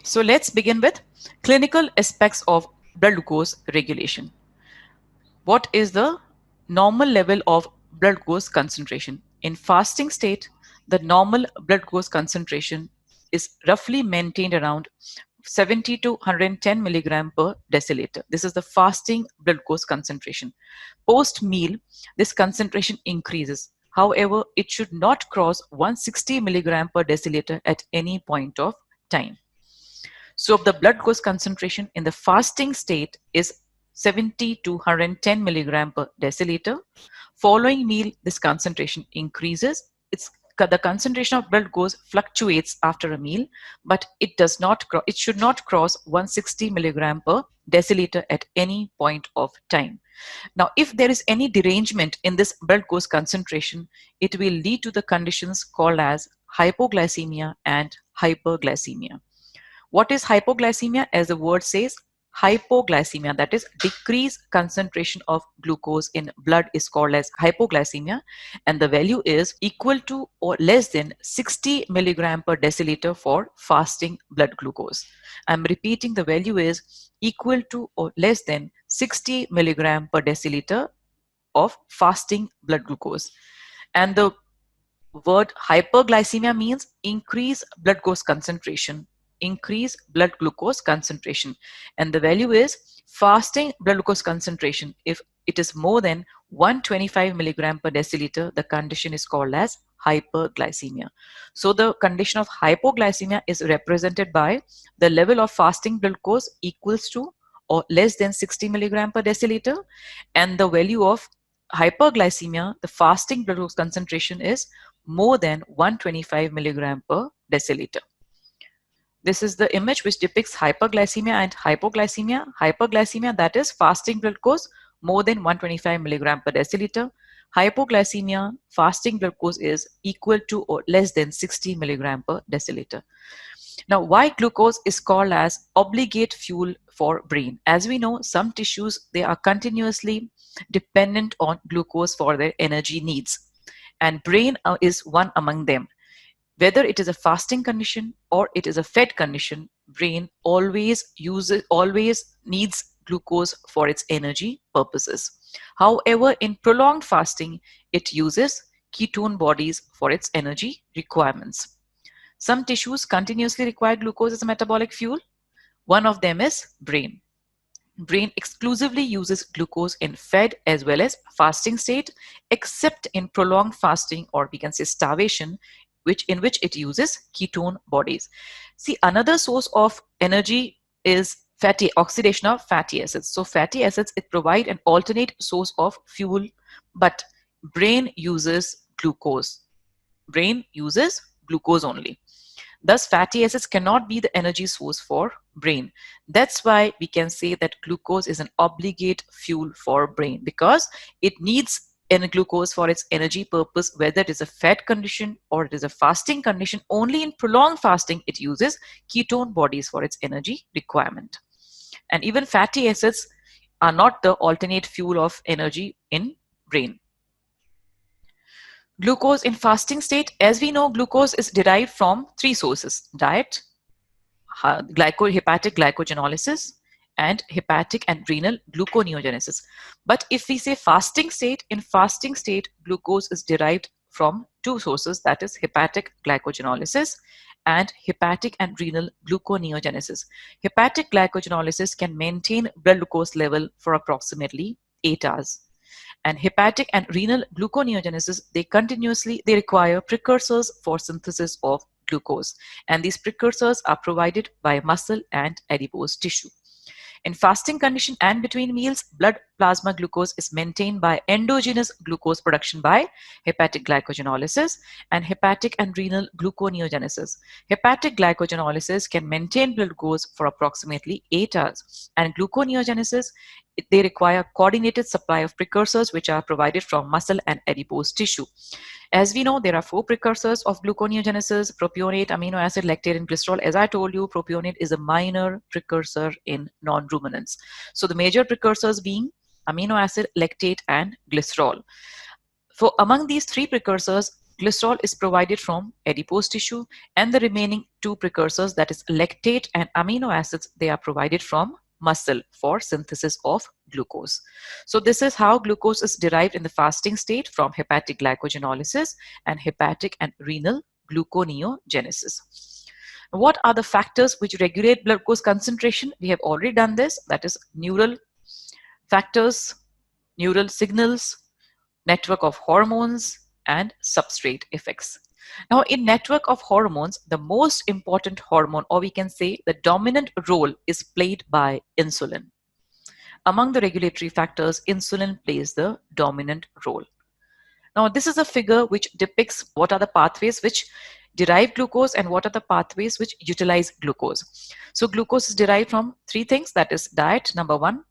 So let's begin with clinical aspects of blood glucose regulation. What is the normal level of blood glucose concentration? In fasting state, the normal blood glucose concentration is roughly maintained around 70 to 110 milligram per deciliter. This is the fasting blood glucose concentration. Post meal, this concentration increases. However, it should not cross 160 milligram per deciliter at any point of time. So the blood glucose concentration in the fasting state is 70 to 110 milligram per deciliter. Following meal, this concentration increases. The concentration of blood glucose fluctuates after a meal, but it should not cross 160 milligram per deciliter at any point of time. Now, if there is any derangement in this blood glucose concentration, it will lead to the conditions called as hypoglycemia and hyperglycemia. What is hypoglycemia? As the word says, hypoglycemia, that is decreased concentration of glucose in blood, is called as hypoglycemia, and the value is equal to or less than 60 milligram per deciliter for fasting blood glucose. I'm repeating, the value is equal to or less than 60 milligram per deciliter of fasting blood glucose. And the word hyperglycemia means increase blood glucose concentration, and the value is fasting blood glucose concentration. If it is more than 125 milligram per deciliter, the condition is called as hyperglycemia. So the condition of hypoglycemia is represented by the level of fasting blood glucose equals to or less than 60 milligram per deciliter, and the value of hyperglycemia, the fasting blood glucose concentration, is more than 125 milligram per deciliter. This is the image which depicts hyperglycemia and hypoglycemia. Hyperglycemia, that is fasting blood glucose more than 125 milligram per deciliter. Hypoglycemia, fasting blood glucose is equal to or less than 60 milligram per deciliter. Now, why glucose is called as obligate fuel for brain? As we know, some tissues, they are continuously dependent on glucose for their energy needs, and brain is one among them. Whether it is a fasting condition or it is a fed condition, brain always needs glucose for its energy purposes. However, in prolonged fasting, it uses ketone bodies for its energy requirements. Some tissues continuously require glucose as a metabolic fuel. One of them is brain. Brain exclusively uses glucose in fed as well as fasting state, except in prolonged fasting, or we can say starvation, in which it uses ketone bodies. See, another source of energy is oxidation of fatty acids. So fatty acids, it provide an alternate source of fuel, but brain uses glucose. Brain uses glucose only. Thus, fatty acids cannot be the energy source for brain. That's why we can say that glucose is an obligate fuel for brain, because it needs glucose for its energy purpose, whether it is a fed condition or it is a fasting condition. Only in prolonged fasting, it uses ketone bodies for its energy requirement. And even fatty acids are not the alternate fuel of energy in brain. Glucose in fasting state, as we know, glucose is derived from three sources: diet, hepatic glycogenolysis, and hepatic and renal gluconeogenesis. But if we say fasting state, in fasting state, glucose is derived from two sources, that is hepatic glycogenolysis and hepatic and renal gluconeogenesis. Hepatic glycogenolysis can maintain blood glucose level for approximately 8 hours. And hepatic and renal gluconeogenesis, they require precursors for synthesis of glucose, and these precursors are provided by muscle and adipose tissue. In fasting condition and between meals, blood plasma glucose is maintained by endogenous glucose production by hepatic glycogenolysis and hepatic and renal gluconeogenesis. Hepatic glycogenolysis can maintain blood glucose for approximately 8 hours, and gluconeogenesis, they require coordinated supply of precursors which are provided from muscle and adipose tissue. As we know, there are four precursors of gluconeogenesis: propionate, amino acid, lactate, and glycerol. As I told you, propionate is a minor precursor in non-ruminants. So the major precursors being amino acid, lactate, and glycerol. For among these three precursors, Glycerol is provided from adipose tissue, and the remaining two precursors, that is lactate and amino acids, they are provided from muscle for synthesis of glucose. So this is how glucose is derived in the fasting state from hepatic glycogenolysis and hepatic and renal gluconeogenesis. What are the factors which regulate blood glucose concentration? We have already done this. That is neural factors, neural signals, network of hormones, and substrate effects. Now, in network of hormones, the most important hormone, or we can say the dominant role, is played by insulin. Among the regulatory factors, insulin plays the dominant role. Now, this is a figure which depicts what are the pathways which derive glucose and what are the pathways which utilize glucose. So glucose is derived from three things, that is diet, number one.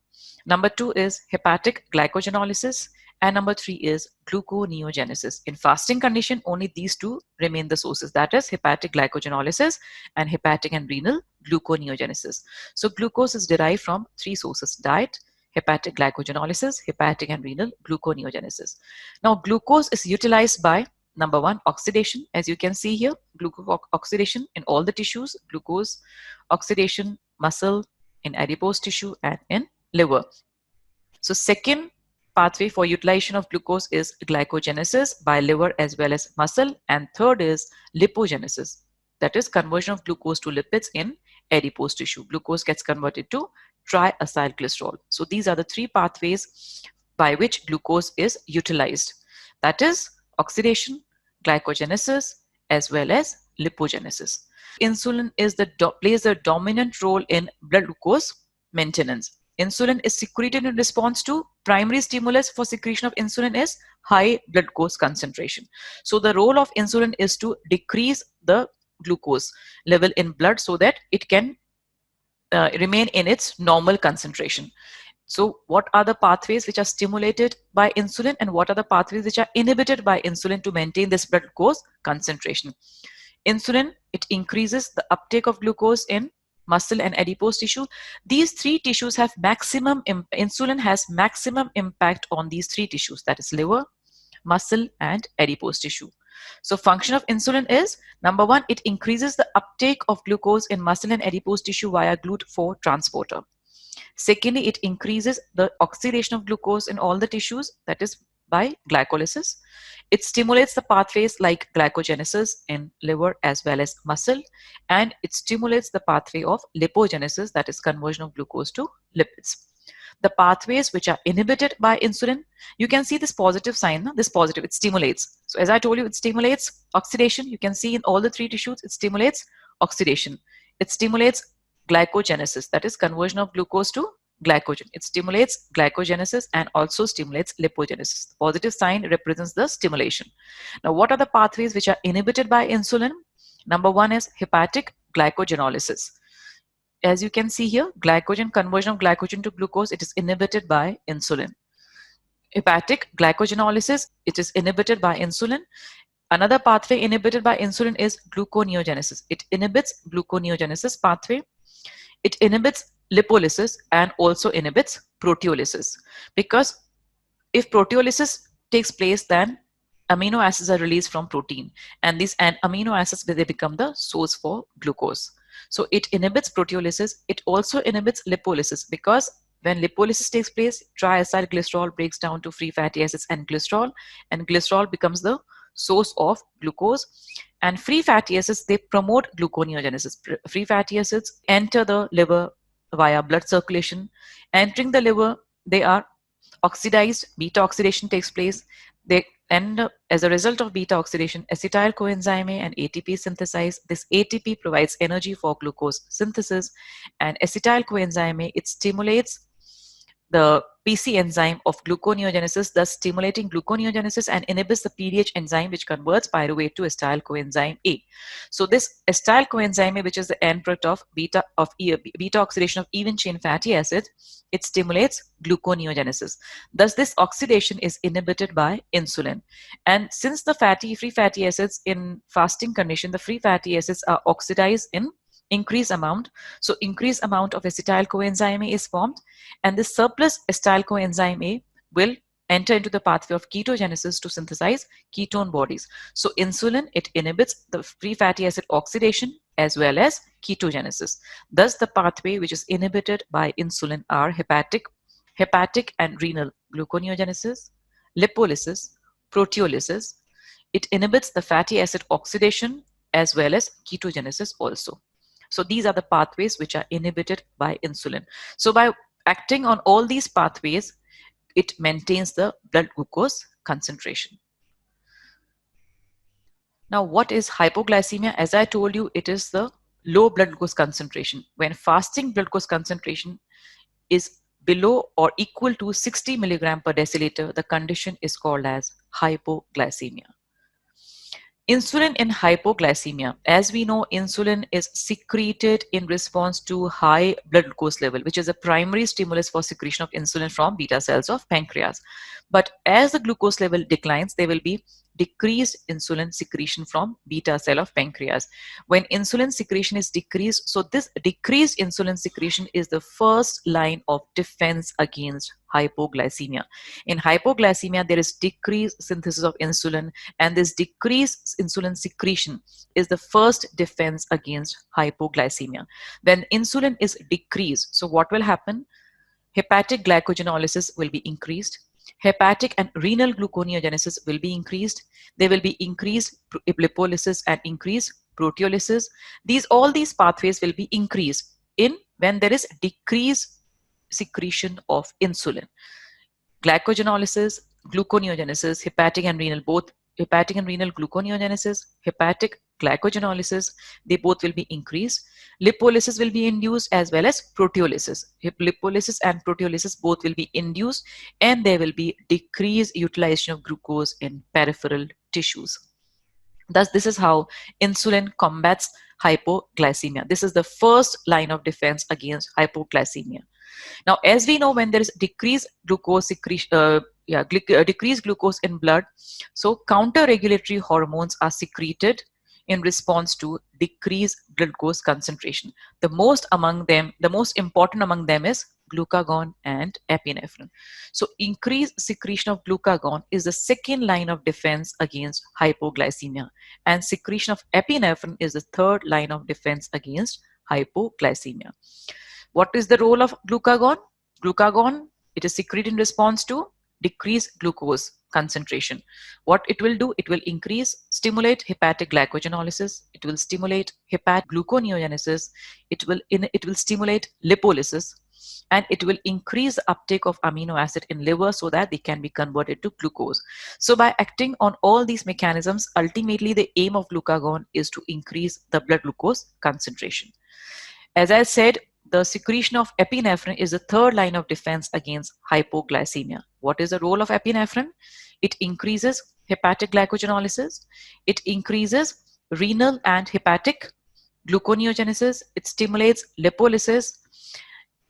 Number two is hepatic glycogenolysis. And number three is gluconeogenesis. In fasting condition, only these two remain the sources, that is hepatic glycogenolysis and hepatic and renal gluconeogenesis. So glucose is derived from three sources: diet, hepatic glycogenolysis, hepatic and renal gluconeogenesis. Now, glucose is utilized by number one, oxidation. As you can see here, glucose oxidation in all the tissues, glucose oxidation, muscle, in adipose tissue, and in liver. So second pathway for utilization of glucose is glycogenesis by liver as well as muscle, and third is lipogenesis, that is conversion of glucose to lipids in adipose tissue. Glucose gets converted to triacylglycerol. So these are the three pathways by which glucose is utilized, that is oxidation, glycogenesis, as well as lipogenesis. Insulin plays a dominant role in blood glucose maintenance. Insulin is secreted in response to primary stimulus for secretion of insulin is high blood glucose concentration. So the role of insulin is to decrease the glucose level in blood so that it can remain in its normal concentration. So what are the pathways which are stimulated by insulin and what are the pathways which are inhibited by insulin to maintain this blood glucose concentration? Insulin, it increases the uptake of glucose in muscle and adipose tissue. These three tissues have insulin has maximum impact on these three tissues, that is liver, muscle, and adipose tissue. So function of insulin is, number one, it increases the uptake of glucose in muscle and adipose tissue via GLUT4 transporter. Secondly, it increases the oxidation of glucose in all the tissues, that is by glycolysis. It stimulates the pathways like glycogenesis in liver as well as muscle, and it stimulates the pathway of lipogenesis, that is conversion of glucose to lipids. The pathways which are inhibited by insulin, you can see this positive sign, this positive, it stimulates. So as I told you, it stimulates oxidation. You can see in all the three tissues, it stimulates oxidation. It stimulates glycogenesis, that is conversion of glucose to glycogen. It stimulates glycogenesis and also stimulates lipogenesis. The positive sign represents the stimulation. Now, what are the pathways which are inhibited by insulin? Number one is hepatic glycogenolysis. As you can see here, conversion of glycogen to glucose, it is inhibited by insulin. Hepatic glycogenolysis, it is inhibited by insulin. Another pathway inhibited by insulin is gluconeogenesis. It inhibits gluconeogenesis pathway. It inhibits lipolysis and also inhibits proteolysis, because if proteolysis takes place, then amino acids are released from protein, and these amino acids, they become the source for glucose. So it inhibits proteolysis. It also inhibits lipolysis, because when lipolysis takes place, triacylglycerol breaks down to free fatty acids and glycerol becomes the source of glucose. And free fatty acids, they promote gluconeogenesis. Free fatty acids enter the liver via blood circulation. Entering the liver, they are oxidized. Beta oxidation takes place. And as a result of beta oxidation, acetyl coenzyme A and ATP is synthesized. This ATP provides energy for glucose synthesis, and acetyl coenzyme A, it stimulates the PC enzyme of gluconeogenesis, thus stimulating gluconeogenesis, and inhibits the PDH enzyme which converts pyruvate to acetyl coenzyme A. So this acetyl coenzyme A, which is the end product of beta oxidation of even chain fatty acids, it stimulates gluconeogenesis. Thus this oxidation is inhibited by insulin. And since the free fatty acids in fasting condition, the free fatty acids are oxidized in increased amount. So increased amount of acetyl coenzyme A is formed, and this surplus acetyl coenzyme A will enter into the pathway of ketogenesis to synthesize ketone bodies. So insulin, it inhibits the free fatty acid oxidation as well as ketogenesis. Thus, the pathway which is inhibited by insulin are hepatic and renal gluconeogenesis, lipolysis, proteolysis. It inhibits the fatty acid oxidation as well as ketogenesis also. So these are the pathways which are inhibited by insulin. So by acting on all these pathways, it maintains the blood glucose concentration. Now, what is hypoglycemia? As I told you, it is the low blood glucose concentration. When fasting blood glucose concentration is below or equal to 60 milligram per deciliter, the condition is called as hypoglycemia. Insulin in hypoglycemia. As we know, insulin is secreted in response to high blood glucose level, which is a primary stimulus for secretion of insulin from beta cells of pancreas. But as the glucose level declines, there will be decreased insulin secretion from beta cell of pancreas. When insulin secretion is decreased, so this decreased insulin secretion is the first line of defense against hypoglycemia. In hypoglycemia, there is decreased synthesis of insulin, and this decreased insulin secretion is the first defense against hypoglycemia. When insulin is decreased, so what will happen? Hepatic glycogenolysis will be increased. Hepatic and renal gluconeogenesis will be increased. There will be increased lipolysis and increased proteolysis. All these pathways will be increased in when there is decreased secretion of insulin. Glycogenolysis, gluconeogenesis, hepatic and renal, both hepatic and renal gluconeogenesis, hepatic glycogenolysis, they both will be increased. Lipolysis will be induced as well as proteolysis. Lipolysis and proteolysis both will be induced, and there will be decreased utilization of glucose in peripheral tissues. Thus, this is how insulin combats hypoglycemia. This is the first line of defense against hypoglycemia. Now, as we know, when there is decreased glucose secretion, decreased glucose in blood, so counter-regulatory hormones are secreted in response to decreased blood glucose concentration. The most important among them is glucagon and epinephrine. So increased secretion of glucagon is the second line of defense against hypoglycemia, and secretion of epinephrine is the third line of defense against hypoglycemia. What is the role of glucagon? Glucagon, it is secreted in response to decreased glucose concentration. What it will do? It will stimulate hepatic glycogenolysis. It will stimulate hepatic gluconeogenesis. It will stimulate lipolysis, and it will increase the uptake of amino acid in liver so that they can be converted to glucose. So by acting on all these mechanisms, ultimately the aim of glucagon is to increase the blood glucose concentration. As I said, the secretion of epinephrine is the third line of defense against hypoglycemia. What is the role of epinephrine? It increases hepatic glycogenolysis. It increases renal and hepatic gluconeogenesis. It stimulates lipolysis.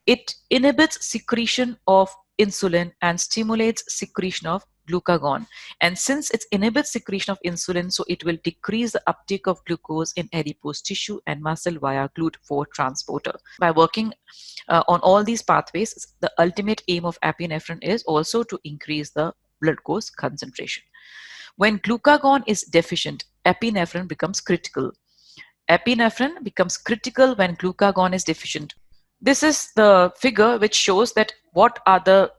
It inhibits secretion of insulin and stimulates secretion of glucagon. And since it inhibits secretion of insulin, so it will decrease the uptake of glucose in adipose tissue and muscle via GLUT4 transporter. By working on all these pathways, the ultimate aim of epinephrine is also to increase the blood glucose concentration. When glucagon is deficient, epinephrine becomes critical. Epinephrine becomes critical when glucagon is deficient. This is the figure which shows that what are the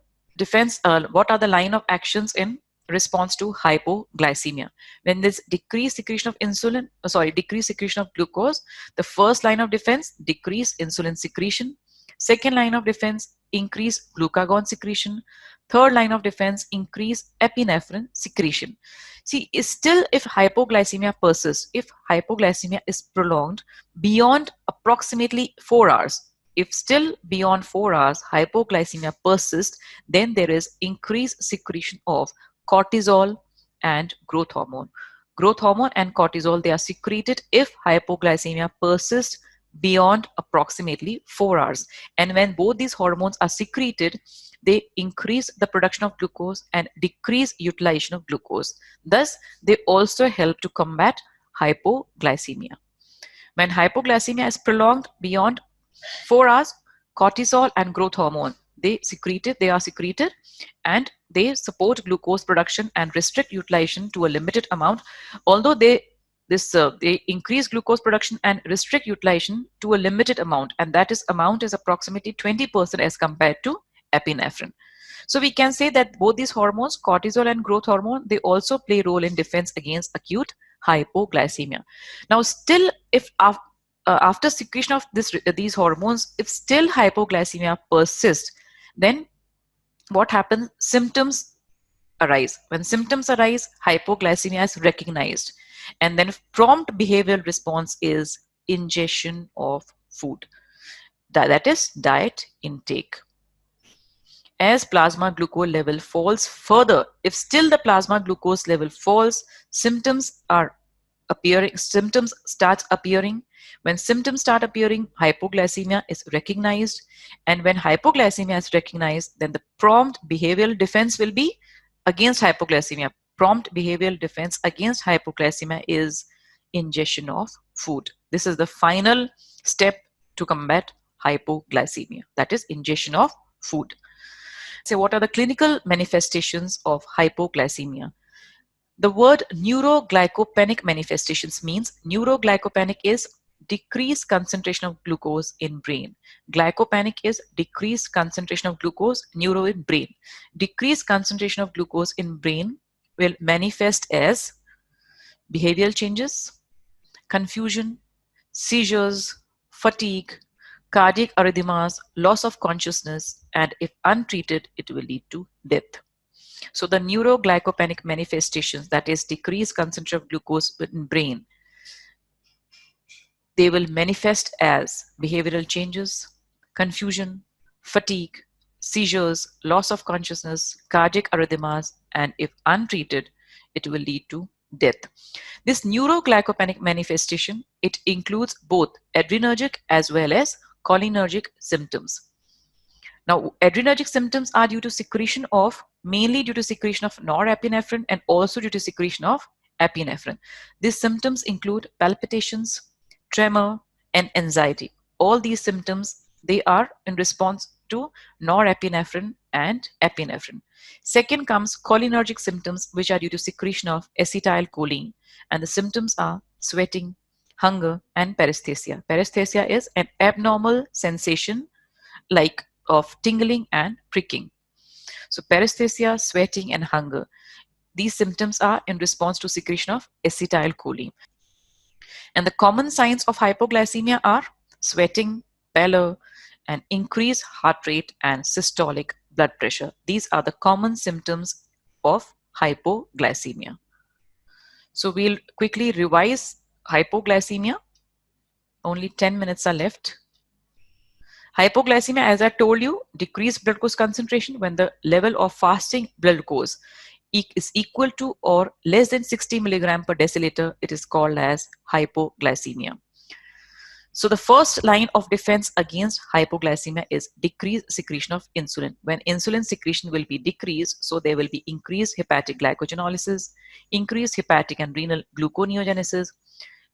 line of actions in response to hypoglycemia. When there's decreased secretion of glucose, the first line of defense, decrease insulin secretion. Second line of defense, increase glucagon secretion. Third line of defense, increase epinephrine secretion. See, still if hypoglycemia persists, if hypoglycemia is prolonged beyond approximately 4 hours, if still beyond 4 hours hypoglycemia persists, then there is increased secretion of cortisol and growth hormone. Growth hormone and cortisol, they are secreted if hypoglycemia persists beyond approximately 4 hours. And when both these hormones are secreted, they increase the production of glucose and decrease utilization of glucose. Thus, they also help to combat hypoglycemia. When hypoglycemia is prolonged beyond 4 hours, cortisol and growth hormone, they are secreted, and they support glucose production and restrict utilization to a limited amount, although they increase glucose production and restrict utilization to a limited amount, and that is amount is approximately 20% as compared to epinephrine. So we can say that both these hormones, cortisol and growth hormone, they also play a role in defense against acute hypoglycemia. Now, still, if after secretion of these hormones, if still hypoglycemia persists, then what happens? Symptoms arise. When symptoms arise, hypoglycemia is recognized, and then prompt behavioral response is ingestion of food. That is diet intake. As plasma glucose level falls further, if still the plasma glucose level falls, symptoms start appearing. When symptoms start appearing, hypoglycemia is recognized, and when hypoglycemia is recognized, then the prompt behavioral defense will be against hypoglycemia. Prompt behavioral defense against hypoglycemia is ingestion of food. This is the final step to combat hypoglycemia, that is ingestion of food. So what are the clinical manifestations of hypoglycemia? The word neuroglycopenic manifestations means neuroglycopenic is decreased concentration of glucose in brain. Glycopenic is decreased concentration of glucose, neuro in brain. Decreased concentration of glucose in brain will manifest as behavioral changes, confusion, seizures, fatigue, cardiac arrhythmias, loss of consciousness, and if untreated, it will lead to death. So the neuroglycopenic manifestations, that is decreased concentration of glucose in brain, they will manifest as behavioral changes, confusion, fatigue, seizures, loss of consciousness, cardiac arrhythmias, and if untreated, it will lead to death. This neuroglycopenic manifestation, it includes both adrenergic as well as cholinergic symptoms. Now, adrenergic symptoms are mainly due to secretion of norepinephrine and also due to secretion of epinephrine. These symptoms include palpitations, tremor, and anxiety. All these symptoms, they are in response to norepinephrine and epinephrine. Second comes cholinergic symptoms, which are due to secretion of acetylcholine, and the symptoms are sweating, hunger, and paresthesia. Paresthesia is an abnormal sensation like of tingling and pricking. So paresthesia, sweating, and hunger. These symptoms are in response to secretion of acetylcholine. And the common signs of hypoglycemia are sweating, pallor, and increased heart rate and systolic blood pressure. These are the common symptoms of hypoglycemia. So we'll quickly revise hypoglycemia. Only 10 minutes are left. Hypoglycemia, as I told you, decreased blood glucose concentration when the level of fasting blood glucose is equal to or less than 60 milligram per deciliter. It is called as hypoglycemia. So the first line of defense against hypoglycemia is decreased secretion of insulin. When insulin secretion will be decreased, so there will be increased hepatic glycogenolysis, increased hepatic and renal gluconeogenesis,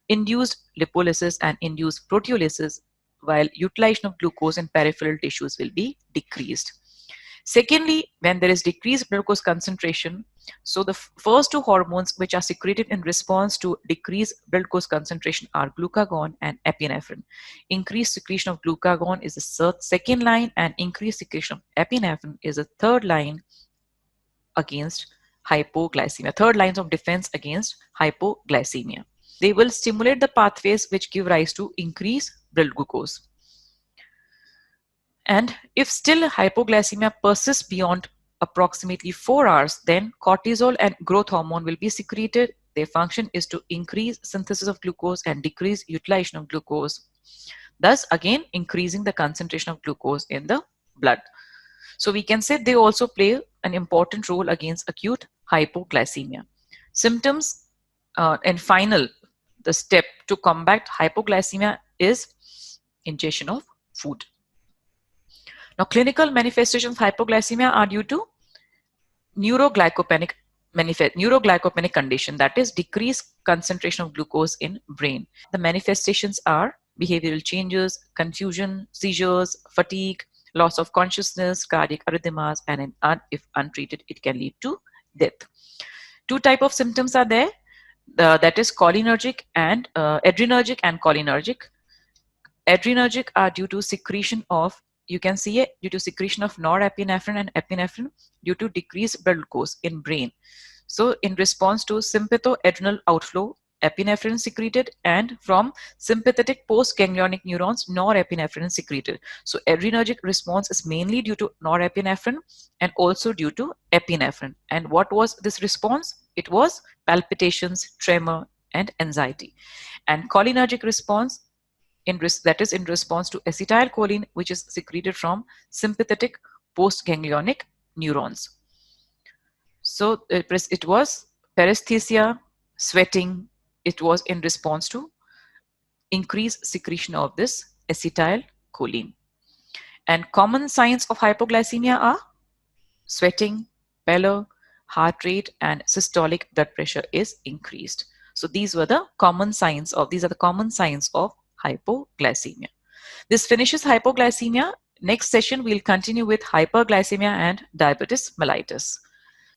induced lipolysis and induced proteolysis, while utilization of glucose in peripheral tissues will be decreased. Secondly, when there is decreased glucose concentration, so the first two hormones which are secreted in response to decreased blood glucose concentration are glucagon and epinephrine. Increased secretion of glucagon is the second line, and increased secretion of epinephrine is the third line against hypoglycemia, third lines of defense against hypoglycemia. They will stimulate the pathways which give rise to increased blood glucose. And if still hypoglycemia persists beyond approximately 4 hours, then cortisol and growth hormone will be secreted. Their function is to increase synthesis of glucose and decrease utilization of glucose, thus again increasing the concentration of glucose in the blood. So we can say they also play an important role against acute hypoglycemia. Symptoms and final, the step to combat hypoglycemia is ingestion of food. Now, clinical manifestations of hypoglycemia are due to neuroglycopenic condition, that is decreased concentration of glucose in brain. The manifestations are behavioral changes, confusion, seizures, fatigue, loss of consciousness, cardiac arrhythmias, and if untreated, it can lead to death. Two type of symptoms are there. That is cholinergic and adrenergic and cholinergic. Adrenergic are due to secretion of, you can see it, due to secretion of norepinephrine and epinephrine due to decreased blood glucose in brain. So in response to sympathoadrenal outflow, epinephrine secreted, and from sympathetic postganglionic neurons, norepinephrine secreted. So adrenergic response is mainly due to norepinephrine and also due to epinephrine. And what was this response? It was palpitations, tremor, and anxiety. And cholinergic response, that is in response to acetylcholine, which is secreted from sympathetic postganglionic neurons. So it was paresthesia, sweating. It was in response to increased secretion of this acetylcholine. And common signs of hypoglycemia are sweating, pallor, heart rate, and systolic blood pressure is increased. So these are the common signs of hypoglycemia. This finishes hypoglycemia. Next session, we'll continue with hyperglycemia and diabetes mellitus.